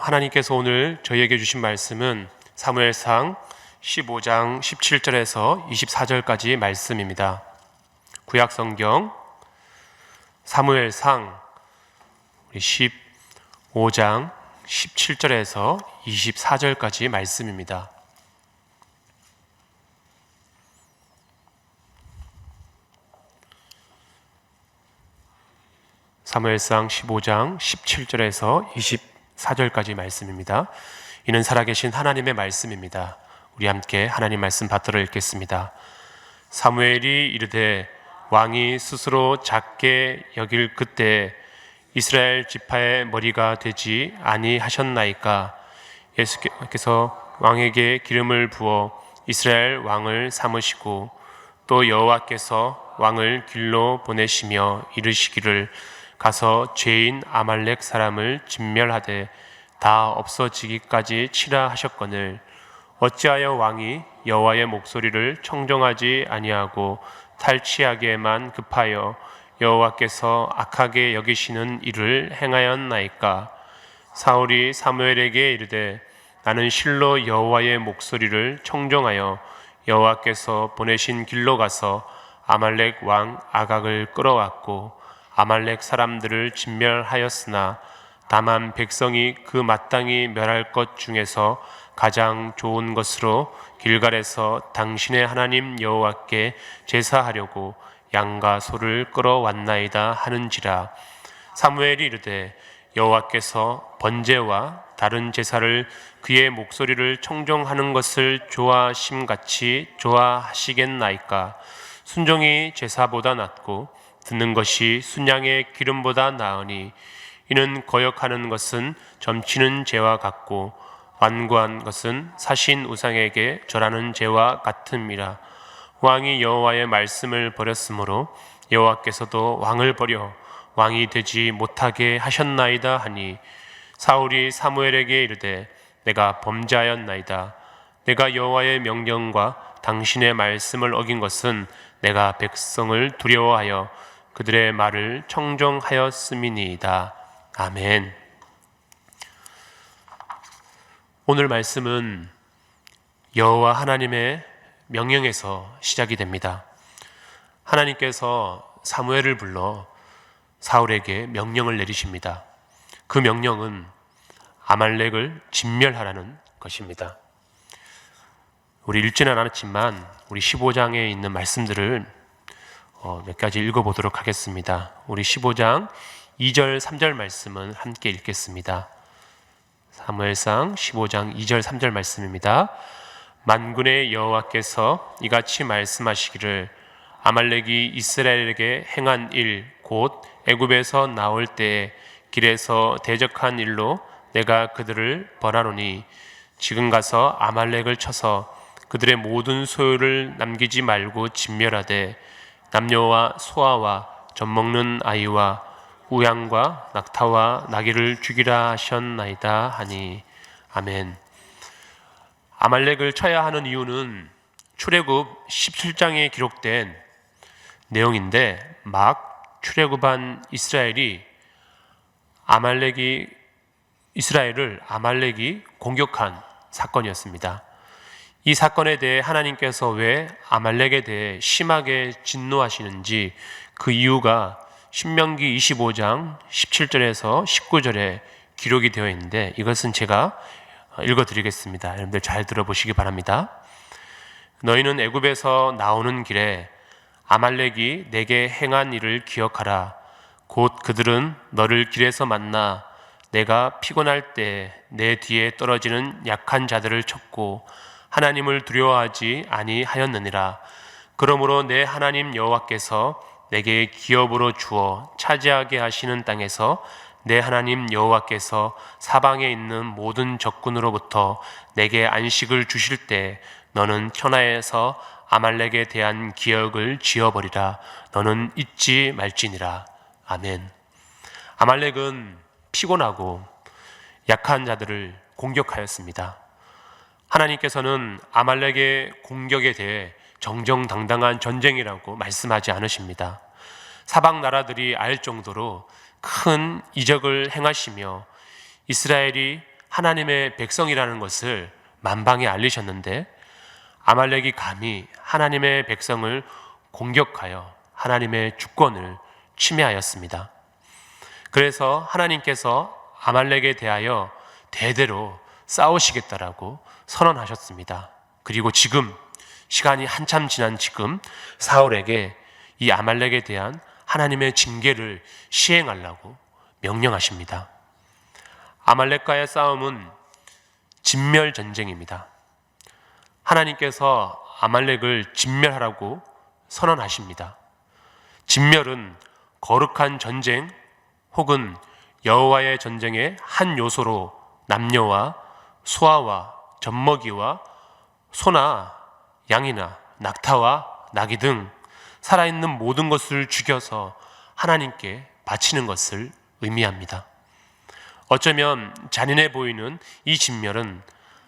하나님께서 오늘 저희에게 주신 말씀은 사무엘상 15장 17절에서 24절까지 말씀입니다. 구약성경 사무엘상 15장 17절에서 24절까지 말씀입니다. 사무엘상 15장 17절에서 24절까지 말씀입니다. 이는 살아계신 하나님의 말씀입니다. 우리 함께 하나님 말씀 받들어 읽겠습니다. 사무엘이 이르되 왕이 스스로 작게 여길 그때 이스라엘 지파의 머리가 되지 아니하셨나이까. 예수께서 왕에게 기름을 부어 이스라엘 왕을 삼으시고 또 여호와께서 왕을 길로 보내시며 이르시기를 가서 죄인 아말렉 사람을 진멸하되 다 없어지기까지 치라 하셨거늘 어찌하여 왕이 여호와의 목소리를 청정하지 아니하고 탈취하기에만 급하여 여호와께서 악하게 여기시는 일을 행하였나이까. 사울이 사무엘에게 이르되 나는 실로 여호와의 목소리를 청정하여 여호와께서 보내신 길로 가서 아말렉 왕 아각을 끌어왔고 아말렉 사람들을 진멸하였으나 다만 백성이 그 마땅히 멸할 것 중에서 가장 좋은 것으로 길갈에서 당신의 하나님 여호와께 제사하려고 양과 소를 끌어왔나이다 하는지라. 사무엘이 이르되 여호와께서 번제와 다른 제사를 그의 목소리를 청정하는 것을 좋아하심같이 좋아하시겠나이까. 순종이 제사보다 낫고 듣는 것이 순양의 기름보다 나으니 이는 거역하는 것은 점치는 죄와 같고 완고한 것은 사신 우상에게 절하는 죄와 같음이라. 왕이 여호와의 말씀을 버렸으므로 여호와께서도 왕을 버려 왕이 되지 못하게 하셨나이다 하니 사울이 사무엘에게 이르되 내가 범죄하였나이다. 내가 여호와의 명령과 당신의 말씀을 어긴 것은 내가 백성을 두려워하여 그들의 말을 청정하였음이니이다. 아멘. 오늘 말씀은 여호와 하나님의 명령에서 시작이 됩니다. 하나님께서 사무엘을 불러 사울에게 명령을 내리십니다. 그 명령은 아말렉을 진멸하라는 것입니다. 우리 읽지는 않았지만 우리 15장에 있는 말씀들을 몇 가지 읽어보도록 하겠습니다. 우리 15장 2절 3절 말씀은 함께 읽겠습니다. 사무엘상 15장 2절 3절 말씀입니다. 만군의 여호와께서 이같이 말씀하시기를 아말렉이 이스라엘에게 행한 일 곧 애굽에서 나올 때에 길에서 대적한 일로 내가 그들을 벌하노니 지금 가서 아말렉을 쳐서 그들의 모든 소유를 남기지 말고 진멸하되 남녀와 소아와 젖먹는 아이와 우양과 낙타와 나귀를 죽이라 하셨나이다 하니. 아멘. 아말렉을 쳐야 하는 이유는 출애굽 17장에 기록된 내용인데 막 출애굽한 이스라엘을 아말렉이 공격한 사건이었습니다. 이 사건에 대해 하나님께서 왜 아말렉에 대해 심하게 진노하시는지 그 이유가 신명기 25장 17절에서 19절에 기록이 되어 있는데 이것은 제가 읽어드리겠습니다. 여러분들 잘 들어보시기 바랍니다. 너희는 애굽에서 나오는 길에 아말렉이 내게 행한 일을 기억하라. 곧 그들은 너를 길에서 만나 내가 피곤할 때 내 뒤에 떨어지는 약한 자들을 쳤고 하나님을 두려워하지 아니하였느니라. 그러므로 내 하나님 여호와께서 내게 기업으로 주어 차지하게 하시는 땅에서 내 하나님 여호와께서 사방에 있는 모든 적군으로부터 내게 안식을 주실 때 너는 천하에서 아말렉에 대한 기억을 지워버리라. 너는 잊지 말지니라. 아멘. 아말렉은 피곤하고 약한 자들을 공격하였습니다. 하나님께서는 아말렉의 공격에 대해 정정당당한 전쟁이라고 말씀하지 않으십니다. 사방 나라들이 알 정도로 큰 이적을 행하시며 이스라엘이 하나님의 백성이라는 것을 만방에 알리셨는데 아말렉이 감히 하나님의 백성을 공격하여 하나님의 주권을 침해하였습니다. 그래서 하나님께서 아말렉에 대하여 대대로 싸우시겠다라고 선언하셨습니다. 그리고 지금 시간이 한참 지난 지금 사울에게 이 아말렉에 대한 하나님의 징계를 시행하려고 명령하십니다. 아말렉과의 싸움은 진멸 전쟁입니다. 하나님께서 아말렉을 진멸하라고 선언하십니다. 진멸은 거룩한 전쟁 혹은 여호와의 전쟁의 한 요소로 남녀와 소아와 젖먹이와 소나 양이나 낙타와 나귀 등 살아있는 모든 것을 죽여서 하나님께 바치는 것을 의미합니다. 어쩌면 잔인해 보이는 이 진멸은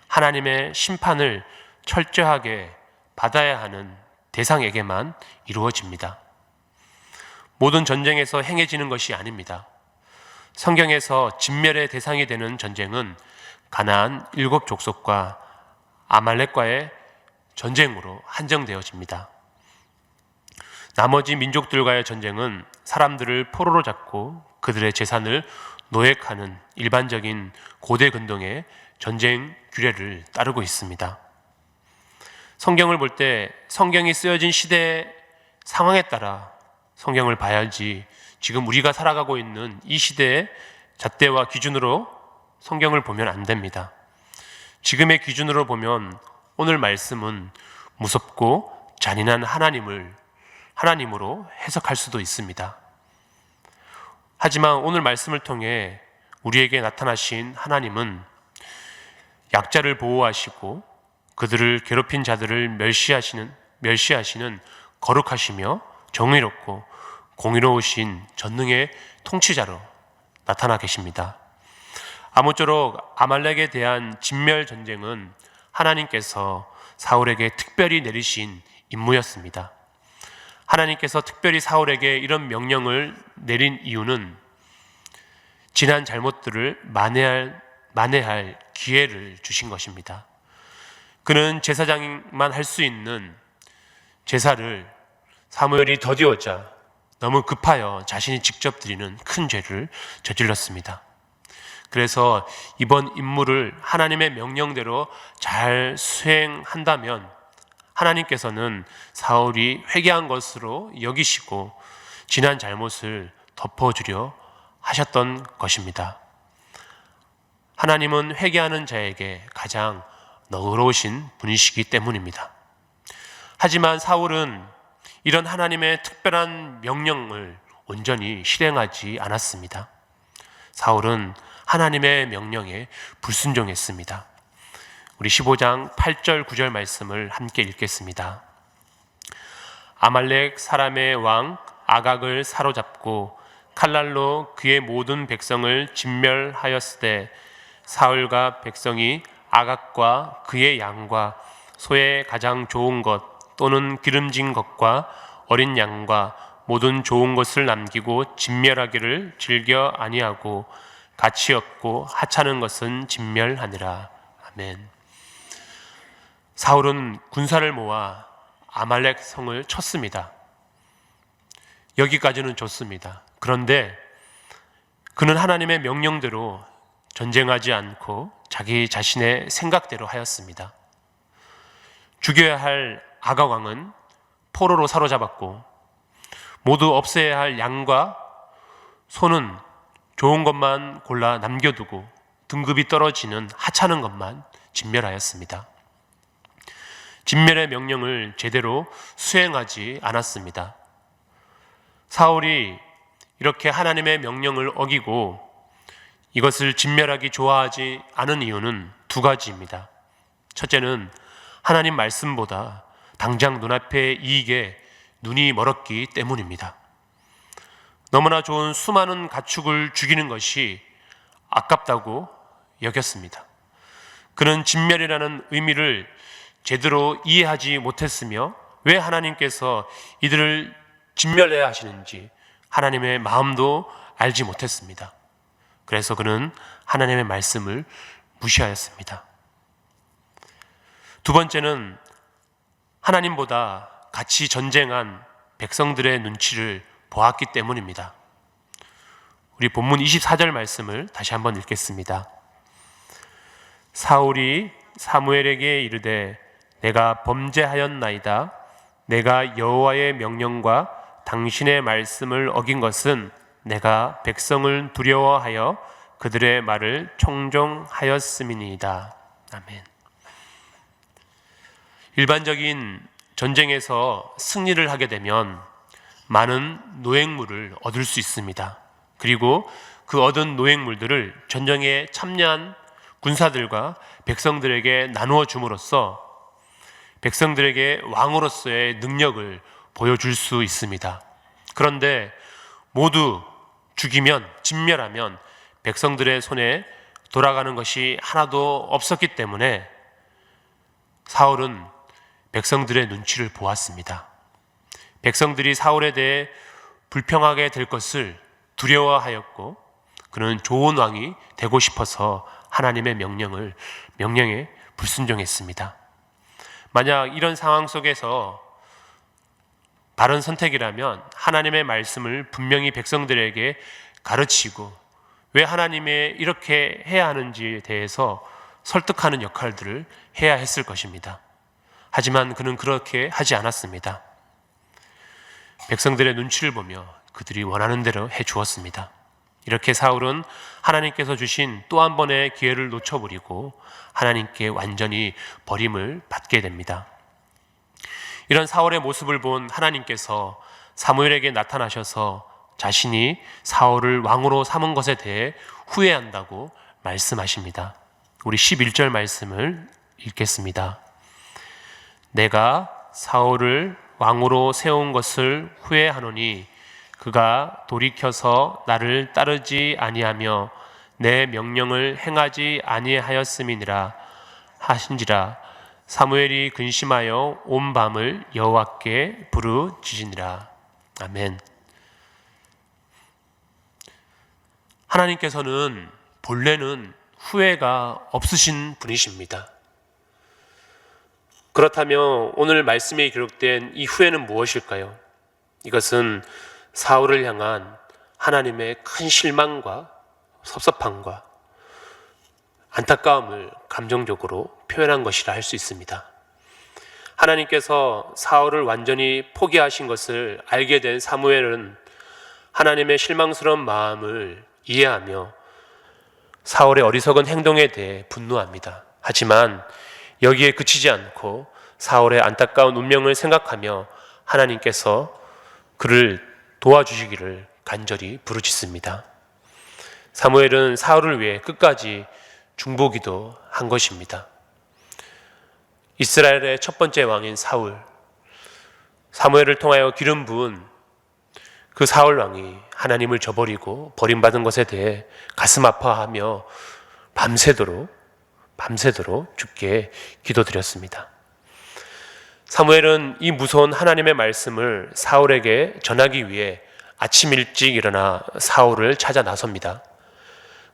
하나님의 심판을 철저하게 받아야 하는 대상에게만 이루어집니다. 모든 전쟁에서 행해지는 것이 아닙니다. 성경에서 진멸의 대상이 되는 전쟁은 가나안 7족속과 아말렉과의 전쟁으로 한정되어집니다. 나머지 민족들과의 전쟁은 사람들을 포로로 잡고 그들의 재산을 노획하는 일반적인 고대 근동의 전쟁 규례를 따르고 있습니다. 성경을 볼 때 성경이 쓰여진 시대 상황에 따라 성경을 봐야지 지금 우리가 살아가고 있는 이 시대의 잣대와 기준으로 성경을 보면 안 됩니다. 지금의 기준으로 보면 오늘 말씀은 무섭고 잔인한 하나님으로 해석할 수도 있습니다. 하지만 오늘 말씀을 통해 우리에게 나타나신 하나님은 약자를 보호하시고 그들을 괴롭힌 자들을 멸시하시는 거룩하시며 정의롭고 공의로우신 전능의 통치자로 나타나 계십니다. 아무쪼록 아말렉에 대한 진멸 전쟁은 하나님께서 사울에게 특별히 내리신 임무였습니다. 하나님께서 특별히 사울에게 이런 명령을 내린 이유는 지난 잘못들을 만회할 기회를 주신 것입니다. 그는 제사장만 할 수 있는 제사를 사무엘이 더디오자 너무 급하여 자신이 직접 드리는 큰 죄를 저질렀습니다. 그래서 이번 임무를 하나님의 명령대로 잘 수행한다면 하나님께서는 사울이 회개한 것으로 여기시고 지난 잘못을 덮어주려 하셨던 것입니다. 하나님은 회개하는 자에게 가장 너그러우신 분이시기 때문입니다. 하지만 사울은 이런 하나님의 특별한 명령을 온전히 실행하지 않았습니다. 사울은 하나님의 명령에 불순종했습니다. 우리 15장 8절 9절 말씀을 함께 읽겠습니다. 아말렉 사람의 왕 아각을 사로잡고 칼날로 그의 모든 백성을 진멸하였으되 사울과 백성이 아각과 그의 양과 소의 가장 좋은 것 또는 기름진 것과 어린 양과 모든 좋은 것을 남기고 진멸하기를 즐겨 아니하고 가치 없고 하찮은 것은 진멸하니라. 아멘. 사울은 군사를 모아 아말렉 성을 쳤습니다. 여기까지는 좋습니다. 그런데 그는 하나님의 명령대로 전쟁하지 않고 자기 자신의 생각대로 하였습니다. 죽여야 할 아각 왕은 포로로 사로잡았고 모두 없애야 할 양과 소는 좋은 것만 골라 남겨두고 등급이 떨어지는 하찮은 것만 진멸하였습니다. 진멸의 명령을 제대로 수행하지 않았습니다. 사울이 이렇게 하나님의 명령을 어기고 이것을 진멸하기 좋아하지 않은 이유는 두 가지입니다. 첫째는 하나님 말씀보다 당장 눈앞의 이익에 눈이 멀었기 때문입니다. 너무나 좋은 수많은 가축을 죽이는 것이 아깝다고 여겼습니다. 그는 진멸이라는 의미를 제대로 이해하지 못했으며 왜 하나님께서 이들을 진멸해야 하시는지 하나님의 마음도 알지 못했습니다. 그래서 그는 하나님의 말씀을 무시하였습니다. 두 번째는 하나님보다 같이 전쟁한 백성들의 눈치를 보았기 때문입니다. 우리 본문 24절 말씀을 다시 한번 읽겠습니다. 사울이 사무엘에게 이르되 내가 범죄하였나이다. 내가 여호와의 명령과 당신의 말씀을 어긴 것은 내가 백성을 두려워하여 그들의 말을 청종하였음이니이다. 아멘. 일반적인 전쟁에서 승리를 하게 되면 많은 노획물을 얻을 수 있습니다. 그리고 그 얻은 노획물들을 전쟁에 참여한 군사들과 백성들에게 나누어 줌으로써 백성들에게 왕으로서의 능력을 보여줄 수 있습니다. 그런데 모두 죽이면, 진멸하면 백성들의 손에 돌아가는 것이 하나도 없었기 때문에 사울은 백성들의 눈치를 보았습니다. 백성들이 사울에 대해 불평하게 될 것을 두려워하였고 그는 좋은 왕이 되고 싶어서 하나님의 명령에 불순종했습니다. 만약 이런 상황 속에서 바른 선택이라면 하나님의 말씀을 분명히 백성들에게 가르치고 왜 하나님의 이렇게 해야 하는지에 대해서 설득하는 역할들을 해야 했을 것입니다. 하지만 그는 그렇게 하지 않았습니다. 백성들의 눈치를 보며 그들이 원하는 대로 해 주었습니다. 이렇게 사울은 하나님께서 주신 또 한 번의 기회를 놓쳐버리고 하나님께 완전히 버림을 받게 됩니다. 이런 사울의 모습을 본 하나님께서 사무엘에게 나타나셔서 자신이 사울을 왕으로 삼은 것에 대해 후회한다고 말씀하십니다. 우리 11절 말씀을 읽겠습니다. 내가 사울을 왕으로 세운 것을 후회하노니 그가 돌이켜서 나를 따르지 아니하며 내 명령을 행하지 아니하였음이니라 하신지라. 사무엘이 근심하여 온 밤을 여호와께 부르짖으니라. 아멘. 하나님께서는 본래는 후회가 없으신 분이십니다. 그렇다면 오늘 말씀에 기록된 이 후회는 무엇일까요? 이것은 사울을 향한 하나님의 큰 실망과 섭섭함과 안타까움을 감정적으로 표현한 것이라 할 수 있습니다. 하나님께서 사울을 완전히 포기하신 것을 알게 된 사무엘은 하나님의 실망스러운 마음을 이해하며 사울의 어리석은 행동에 대해 분노합니다. 하지만 여기에 그치지 않고 사울의 안타까운 운명을 생각하며 하나님께서 그를 도와주시기를 간절히 부르짖습니다. 사무엘은 사울을 위해 끝까지 중보기도 한 것입니다. 이스라엘의 첫 번째 왕인 사무엘을 통하여 기름 부은 그 사울 왕이 하나님을 저버리고 버림받은 것에 대해 가슴 아파하며 밤새도록 주께 기도드렸습니다. 사무엘은 이 무서운 하나님의 말씀을 사울에게 전하기 위해 아침 일찍 일어나 사울을 찾아 나섭니다.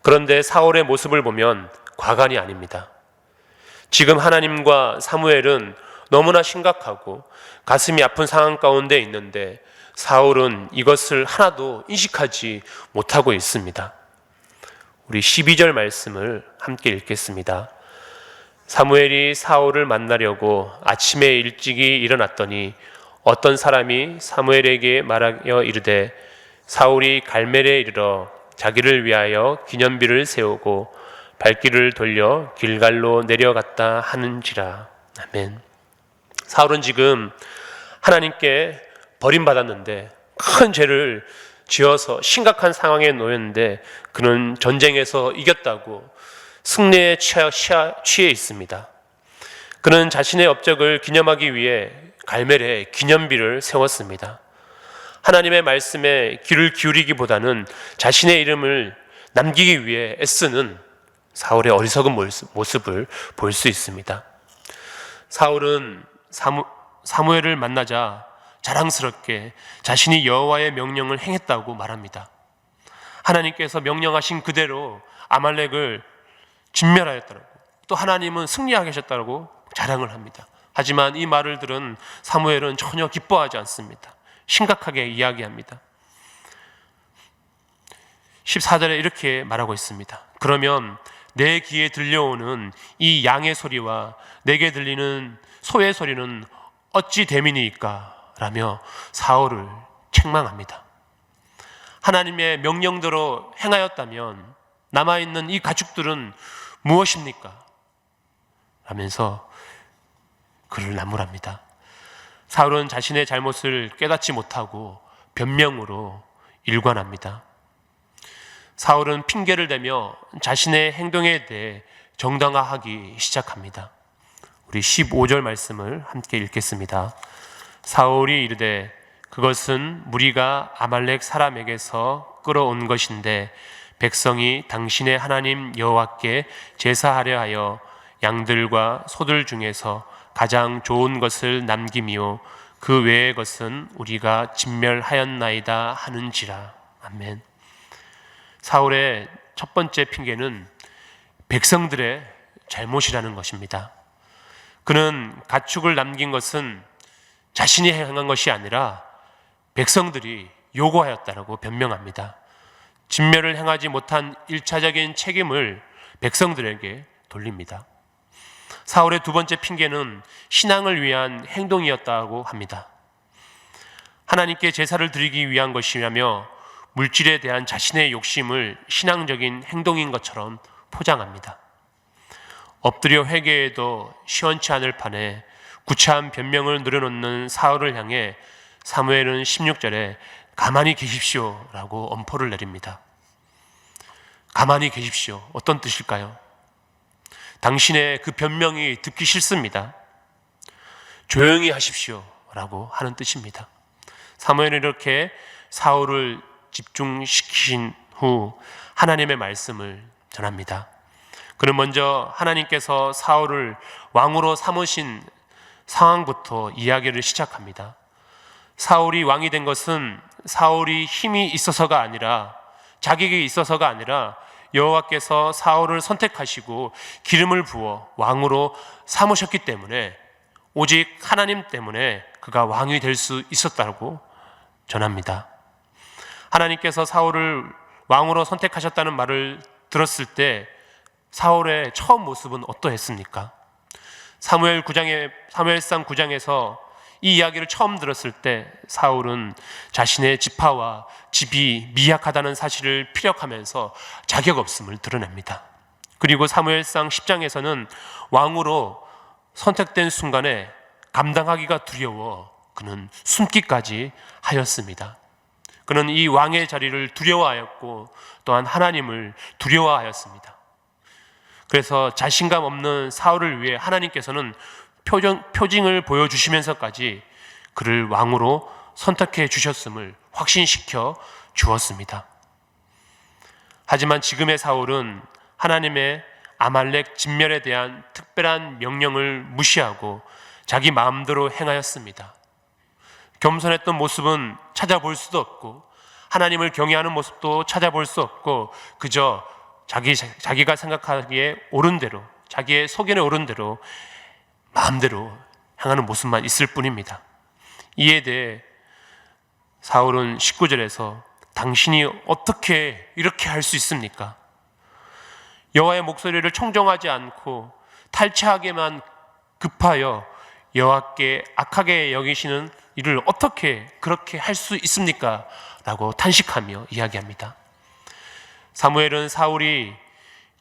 그런데 사울의 모습을 보면 과간이 아닙니다. 지금 하나님과 사무엘은 너무나 심각하고 가슴이 아픈 상황 가운데 있는데 사울은 이것을 하나도 인식하지 못하고 있습니다. 우리 12절 말씀을 함께 읽겠습니다. 사무엘이 사울을 만나려고 아침에 일찍이 일어났더니 어떤 사람이 사무엘에게 말하여 이르되 사울이 갈멜에 이르러 자기를 위하여 기념비를 세우고 발길을 돌려 길갈로 내려갔다 하는지라. 아멘. 사울은 지금 하나님께 버림받았는데 큰 죄를 지어서 심각한 상황에 놓였는데 그는 전쟁에서 이겼다고 승리에 취해 있습니다. 그는 자신의 업적을 기념하기 위해 갈멜에 기념비를 세웠습니다. 하나님의 말씀에 귀를 기울이기보다는 자신의 이름을 남기기 위해 애쓰는 사울의 어리석은 모습을 볼 수 있습니다. 사울은 사무엘을 만나자 자랑스럽게 자신이 여호와의 명령을 행했다고 말합니다. 하나님께서 명령하신 그대로 아말렉을 진멸하였다고, 또 하나님은 승리하게 하셨다고 자랑을 합니다. 하지만 이 말을 들은 사무엘은 전혀 기뻐하지 않습니다. 심각하게 이야기합니다. 14절에 이렇게 말하고 있습니다. 그러면 내 귀에 들려오는 이 양의 소리와 내게 들리는 소의 소리는 어찌 됨이니까? 라며 사울을 책망합니다. 하나님의 명령대로 행하였다면 남아있는 이 가축들은 무엇입니까? 라면서 그를 나무랍니다. 사울은 자신의 잘못을 깨닫지 못하고 변명으로 일관합니다. 사울은 핑계를 대며 자신의 행동에 대해 정당화하기 시작합니다. 우리 15절 말씀을 함께 읽겠습니다. 사울이 이르되 그것은 무리가 아말렉 사람에게서 끌어온 것인데 백성이 당신의 하나님 여호와께 제사하려 하여 양들과 소들 중에서 가장 좋은 것을 남김이요 그 외의 것은 우리가 진멸하였나이다 하는지라. 아멘. 사울의 첫 번째 핑계는 백성들의 잘못이라는 것입니다. 그는 가축을 남긴 것은 자신이 행한 것이 아니라 백성들이 요구하였다라고 변명합니다. 진멸을 행하지 못한 1차적인 책임을 백성들에게 돌립니다. 사울의 두 번째 핑계는 신앙을 위한 행동이었다고 합니다. 하나님께 제사를 드리기 위한 것이라며 물질에 대한 자신의 욕심을 신앙적인 행동인 것처럼 포장합니다. 엎드려 회개해도 시원치 않을 판에 구차한 변명을 늘어놓는 사울을 향해 사무엘은 16절에 가만히 계십시오 라고 엄포를 내립니다. 가만히 계십시오. 어떤 뜻일까요? 당신의 그 변명이 듣기 싫습니다. 조용히 하십시오 라고 하는 뜻입니다. 사무엘은 이렇게 사울을 집중시킨 후 하나님의 말씀을 전합니다. 그는 먼저 하나님께서 사울을 왕으로 삼으신 상황부터 이야기를 시작합니다. 사울이 왕이 된 것은 사울이 힘이 있어서가 아니라 자격이 있어서가 아니라 여호와께서 사울을 선택하시고 기름을 부어 왕으로 삼으셨기 때문에 오직 하나님 때문에 그가 왕이 될 수 있었다고 전합니다. 하나님께서 사울을 왕으로 선택하셨다는 말을 들었을 때 사울의 처음 모습은 어떠했습니까? 사무엘상 9장에서 이 이야기를 처음 들었을 때 사울은 자신의 지파와 집이 미약하다는 사실을 피력하면서 자격 없음을 드러냅니다. 그리고 사무엘상 10장에서는 왕으로 선택된 순간에 감당하기가 두려워 그는 숨기까지 하였습니다. 그는 이 왕의 자리를 두려워하였고 또한 하나님을 두려워하였습니다. 그래서 자신감 없는 사울을 위해 하나님께서는 표징을 보여주시면서까지 그를 왕으로 선택해 주셨음을 확신시켜 주었습니다. 하지만 지금의 사울은 하나님의 아말렉 진멸에 대한 특별한 명령을 무시하고 자기 마음대로 행하였습니다. 겸손했던 모습은 찾아볼 수도 없고 하나님을 경외하는 모습도 찾아볼 수 없고 그저 자기가 생각하기에 옳은 대로 자기의 속에는 옳은 대로 마음대로 행하는 모습만 있을 뿐입니다. 이에 대해 사울은 19절에서 당신이 어떻게 이렇게 할 수 있습니까? 여호와의 목소리를 청종하지 않고 탈취하게만 급하여 여호와께 악하게 여기시는 이를 어떻게 그렇게 할 수 있습니까? 라고 탄식하며 이야기합니다. 사무엘은 사울이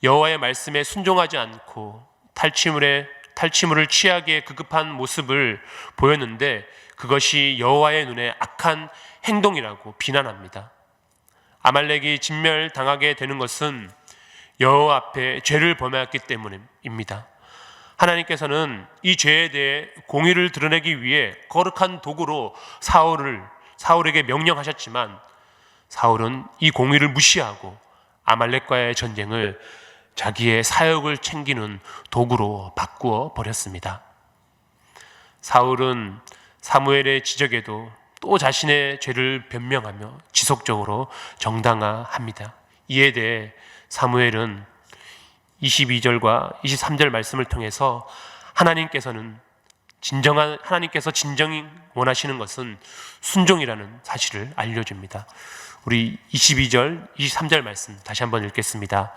여호와의 말씀에 순종하지 않고 탈취물을 취하기에 급급한 모습을 보였는데 그것이 여호와의 눈에 악한 행동이라고 비난합니다. 아말렉이 진멸당하게 되는 것은 여호와 앞에 죄를 범하였기 때문입니다. 하나님께서는 이 죄에 대해 공의를 드러내기 위해 거룩한 도구로 사울에게 명령하셨지만 사울은 이 공의를 무시하고 아말렉과의 전쟁을 자기의 사역을 챙기는 도구로 바꾸어 버렸습니다. 사울은 사무엘의 지적에도 또 자신의 죄를 변명하며 지속적으로 정당화합니다. 이에 대해 사무엘은 22절과 23절 말씀을 통해서 하나님께서 진정히 원하시는 것은 순종이라는 사실을 알려줍니다. 우리 22절, 23절 말씀 다시 한번 읽겠습니다.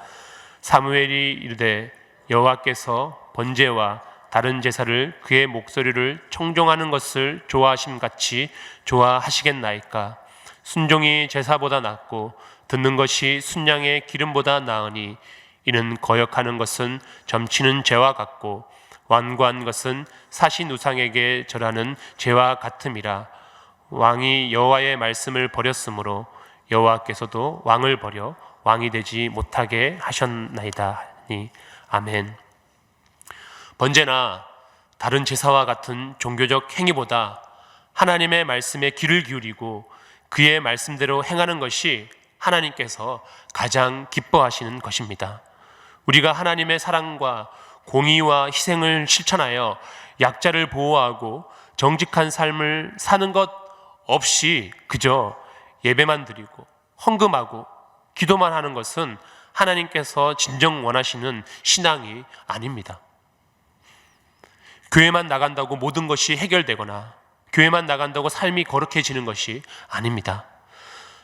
사무엘이 이르되 여호와께서 번제와 다른 제사를 그의 목소리를 청종하는 것을 좋아하심같이 좋아하시겠나이까. 순종이 제사보다 낫고 듣는 것이 순양의 기름보다 나으니 이는 거역하는 것은 점치는 죄와 같고 완고한 것은 사신 우상에게 절하는 죄와 같음이라. 왕이 여호와의 말씀을 버렸으므로 여호와께서도 왕을 버려 왕이 되지 못하게 하셨나이다 하니. 아멘. 번제나 다른 제사와 같은 종교적 행위보다 하나님의 말씀에 귀를 기울이고 그의 말씀대로 행하는 것이 하나님께서 가장 기뻐하시는 것입니다. 우리가 하나님의 사랑과 공의와 희생을 실천하여 약자를 보호하고 정직한 삶을 사는 것 없이 그저 예배만 드리고 헌금하고 기도만 하는 것은 하나님께서 진정 원하시는 신앙이 아닙니다. 교회만 나간다고 모든 것이 해결되거나 교회만 나간다고 삶이 거룩해지는 것이 아닙니다.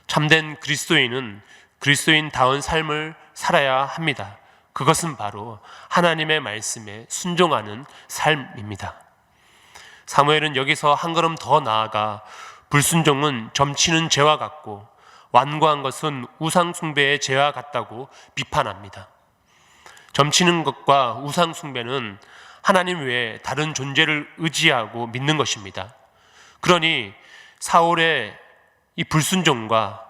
참된 그리스도인은 그리스도인다운 삶을 살아야 합니다. 그것은 바로 하나님의 말씀에 순종하는 삶입니다. 사무엘은 여기서 한 걸음 더 나아가 불순종은 점치는 죄와 같고 완고한 것은 우상 숭배의 죄와 같다고 비판합니다. 점치는 것과 우상 숭배는 하나님 외에 다른 존재를 의지하고 믿는 것입니다. 그러니 사울의 이 불순종과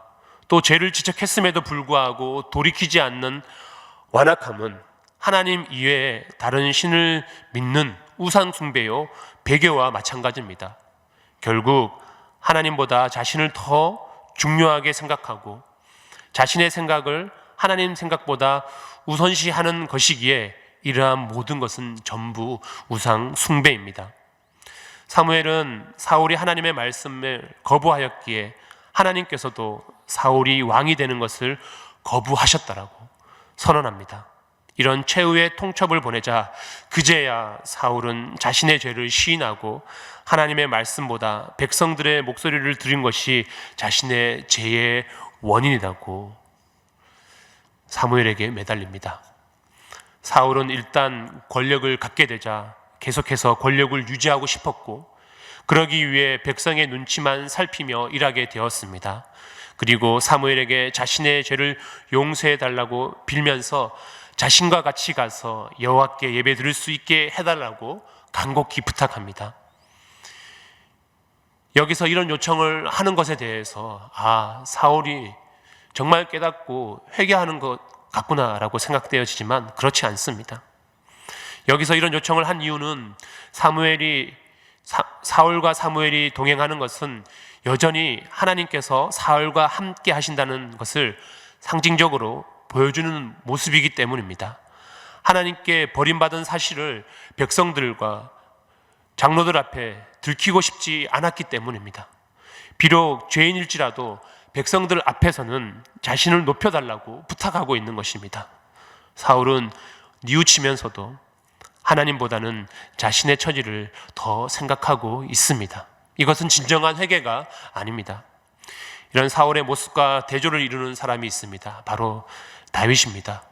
또 죄를 지적했음에도 불구하고 돌이키지 않는 완악함은 하나님 이외에 다른 신을 믿는 우상 숭배요 배교와 마찬가지입니다. 결국 하나님보다 자신을 더 중요하게 생각하고 자신의 생각을 하나님 생각보다 우선시하는 것이기에 이러한 모든 것은 전부 우상 숭배입니다. 사무엘은 사울이 하나님의 말씀을 거부하였기에 하나님께서도 사울이 왕이 되는 것을 거부하셨다라고 선언합니다. 이런 최후의 통첩을 보내자 그제야 사울은 자신의 죄를 시인하고 하나님의 말씀보다 백성들의 목소리를 들은 것이 자신의 죄의 원인이라고 사무엘에게 매달립니다. 사울은 일단 권력을 갖게 되자 계속해서 권력을 유지하고 싶었고 그러기 위해 백성의 눈치만 살피며 일하게 되었습니다. 그리고 사무엘에게 자신의 죄를 용서해달라고 빌면서 자신과 같이 가서 여호와께 예배 드릴 수 있게 해달라고 간곡히 부탁합니다. 여기서 이런 요청을 하는 것에 대해서 사울이 정말 깨닫고 회개하는 것 같구나라고 생각되어지지만 그렇지 않습니다. 여기서 이런 요청을 한 이유는 사울과 사무엘이 동행하는 것은 여전히 하나님께서 사울과 함께 하신다는 것을 상징적으로 보여주는 모습이기 때문입니다. 하나님께 버림받은 사실을 백성들과 장로들 앞에 들키고 싶지 않았기 때문입니다. 비록 죄인일지라도 백성들 앞에서는 자신을 높여달라고 부탁하고 있는 것입니다. 사울은 뉘우치면서도 하나님보다는 자신의 처지를 더 생각하고 있습니다. 이것은 진정한 회개가 아닙니다. 이런 사울의 모습과 대조를 이루는 사람이 있습니다. 바로 다윗입니다.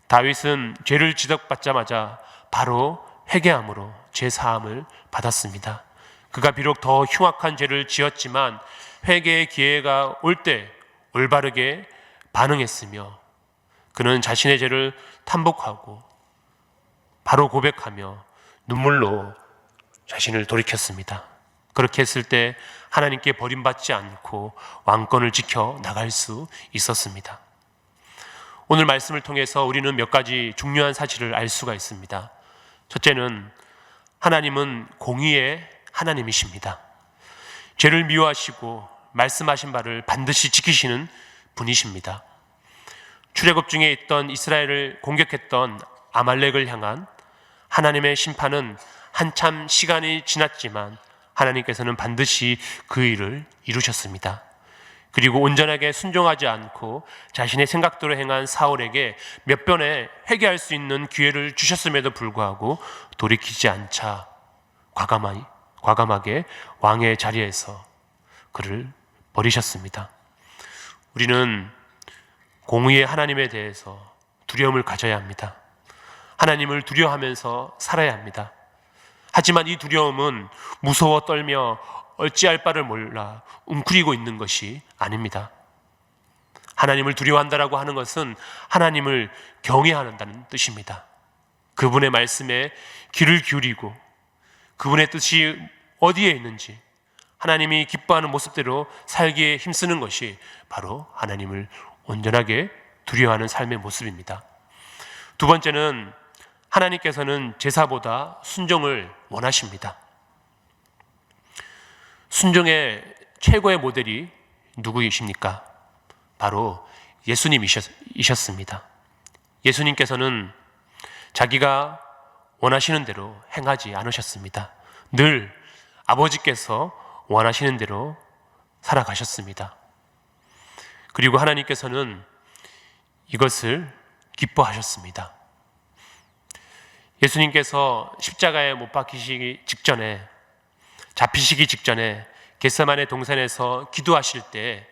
다윗은 죄를 지적받자마자 바로 회개함으로 죄사함을 받았습니다. 그가 비록 더 흉악한 죄를 지었지만 회개의 기회가 올 때 올바르게 반응했으며 그는 자신의 죄를 탄복하고 바로 고백하며 눈물로 자신을 돌이켰습니다. 그렇게 했을 때 하나님께 버림받지 않고 왕권을 지켜 나갈 수 있었습니다. 오늘 말씀을 통해서 우리는 몇 가지 중요한 사실을 알 수가 있습니다. 첫째는 하나님은 공의의 하나님이십니다. 죄를 미워하시고 말씀하신 바를 반드시 지키시는 분이십니다. 출애굽 중에 있던 이스라엘을 공격했던 아말렉을 향한 하나님의 심판은 한참 시간이 지났지만 하나님께서는 반드시 그 일을 이루셨습니다. 그리고 온전하게 순종하지 않고 자신의 생각대로 행한 사울에게 몇 번에 회개할 수 있는 기회를 주셨음에도 불구하고 돌이키지 않자 과감하게 왕의 자리에서 그를 버리셨습니다. 우리는 공의의 하나님에 대해서 두려움을 가져야 합니다. 하나님을 두려워하면서 살아야 합니다. 하지만 이 두려움은 무서워 떨며 어찌할 바를 몰라 웅크리고 있는 것이 아닙니다. 하나님을 두려워한다라고 하는 것은 하나님을 경외한다는 뜻입니다. 그분의 말씀에 귀를 기울이고 그분의 뜻이 어디에 있는지 하나님이 기뻐하는 모습대로 살기에 힘쓰는 것이 바로 하나님을 온전하게 두려워하는 삶의 모습입니다. 두 번째는 하나님께서는 제사보다 순종을 원하십니다. 순종의 최고의 모델이 누구이십니까? 바로 예수님이셨습니다. 예수님께서는 자기가 원하시는 대로 행하지 않으셨습니다. 늘 아버지께서 원하시는 대로 살아가셨습니다. 그리고 하나님께서는 이것을 기뻐하셨습니다. 예수님께서 십자가에 못 박히시기 직전에, 잡히시기 직전에 겟세마네 동산에서 기도하실 때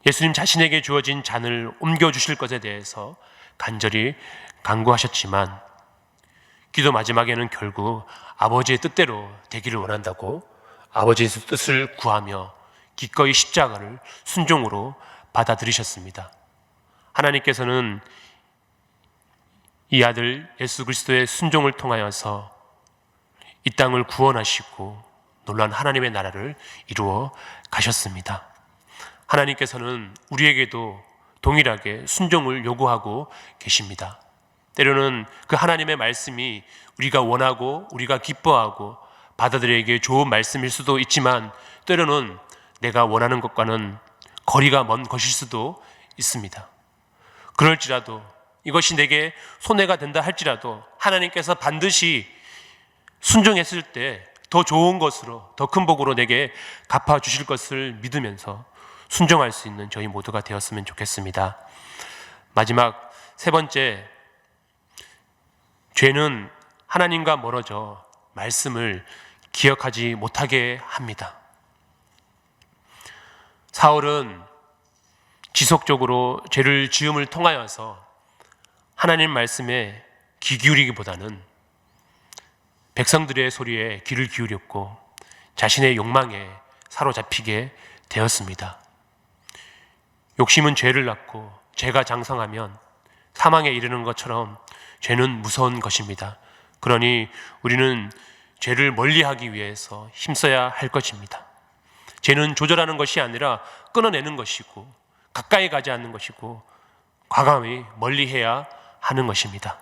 예수님 자신에게 주어진 잔을 옮겨주실 것에 대해서 간절히 간구하셨지만 기도 마지막에는 결국 아버지의 뜻대로 되기를 원한다고 아버지의 뜻을 구하며 기꺼이 십자가를 순종으로 받아들이셨습니다. 하나님께서는 이 아들 예수 그리스도의 순종을 통하여서 이 땅을 구원하시고 놀라운 하나님의 나라를 이루어 가셨습니다. 하나님께서는 우리에게도 동일하게 순종을 요구하고 계십니다. 때로는 그 하나님의 말씀이 우리가 원하고 우리가 기뻐하고 받아들이기에 좋은 말씀일 수도 있지만 때로는 내가 원하는 것과는 거리가 먼 것일 수도 있습니다. 그럴지라도 이것이 내게 손해가 된다 할지라도 하나님께서 반드시 순종했을 때 더 좋은 것으로 더 큰 복으로 내게 갚아주실 것을 믿으면서 순종할 수 있는 저희 모두가 되었으면 좋겠습니다. 마지막 세 번째, 죄는 하나님과 멀어져 말씀을 기억하지 못하게 합니다. 사울은 지속적으로 죄를 지음을 통하여서 하나님 말씀에 귀 기울이기보다는 백성들의 소리에 귀를 기울였고 자신의 욕망에 사로잡히게 되었습니다. 욕심은 죄를 낳고 죄가 장성하면 사망에 이르는 것처럼 죄는 무서운 것입니다. 그러니 우리는 죄를 멀리하기 위해서 힘써야 할 것입니다. 죄는 조절하는 것이 아니라 끊어내는 것이고 가까이 가지 않는 것이고 과감히 멀리해야 하는 것입니다.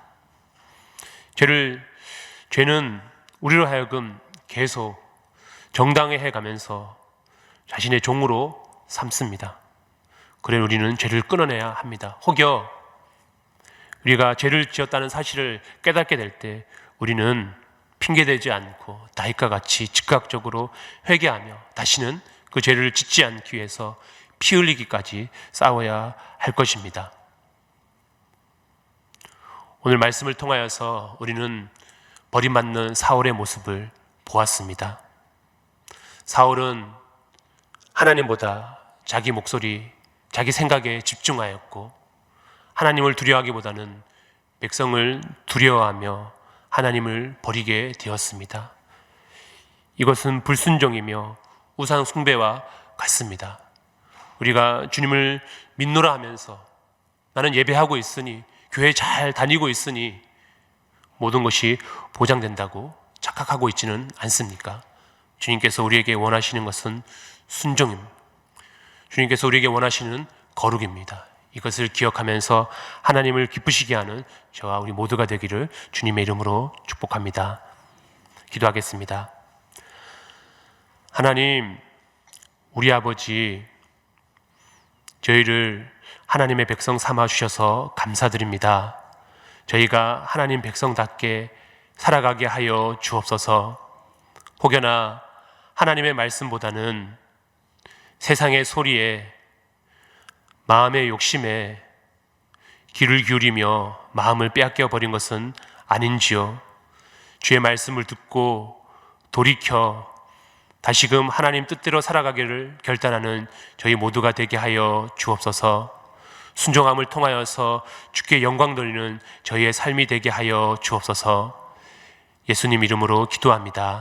죄는 우리로 하여금 계속 정당화해 가면서 자신의 종으로 삼습니다. 그래 우리는 죄를 끊어내야 합니다. 혹여 우리가 죄를 지었다는 사실을 깨닫게 될 때 우리는 핑계대지 않고 다윗과 같이 즉각적으로 회개하며 다시는 그 죄를 짓지 않기 위해서 피 흘리기까지 싸워야 할 것입니다. 오늘 말씀을 통하여서 우리는 버림받는 사울의 모습을 보았습니다. 사울은 하나님보다 자기 목소리, 자기 생각에 집중하였고 하나님을 두려워하기보다는 백성을 두려워하며 하나님을 버리게 되었습니다. 이것은 불순종이며 우상 숭배와 같습니다. 우리가 주님을 믿노라 하면서 나는 예배하고 있으니 교회 잘 다니고 있으니 모든 것이 보장된다고 착각하고 있지는 않습니까? 주님께서 우리에게 원하시는 것은 순종입니다. 주님께서 우리에게 원하시는 거룩입니다. 이것을 기억하면서 하나님을 기쁘시게 하는 저와 우리 모두가 되기를 주님의 이름으로 축복합니다. 기도하겠습니다. 하나님, 우리 아버지, 저희를 하나님의 백성 삼아 주셔서 감사드립니다. 저희가 하나님 백성답게 살아가게 하여 주옵소서. 혹여나 하나님의 말씀보다는 세상의 소리에, 마음의 욕심에 귀를 기울이며 마음을 빼앗겨 버린 것은 아닌지요. 주의 말씀을 듣고 돌이켜 다시금 하나님 뜻대로 살아가기를 결단하는 저희 모두가 되게 하여 주옵소서. 순종함을 통하여서 주께 영광 돌리는 저희의 삶이 되게 하여 주옵소서. 예수님 이름으로 기도합니다.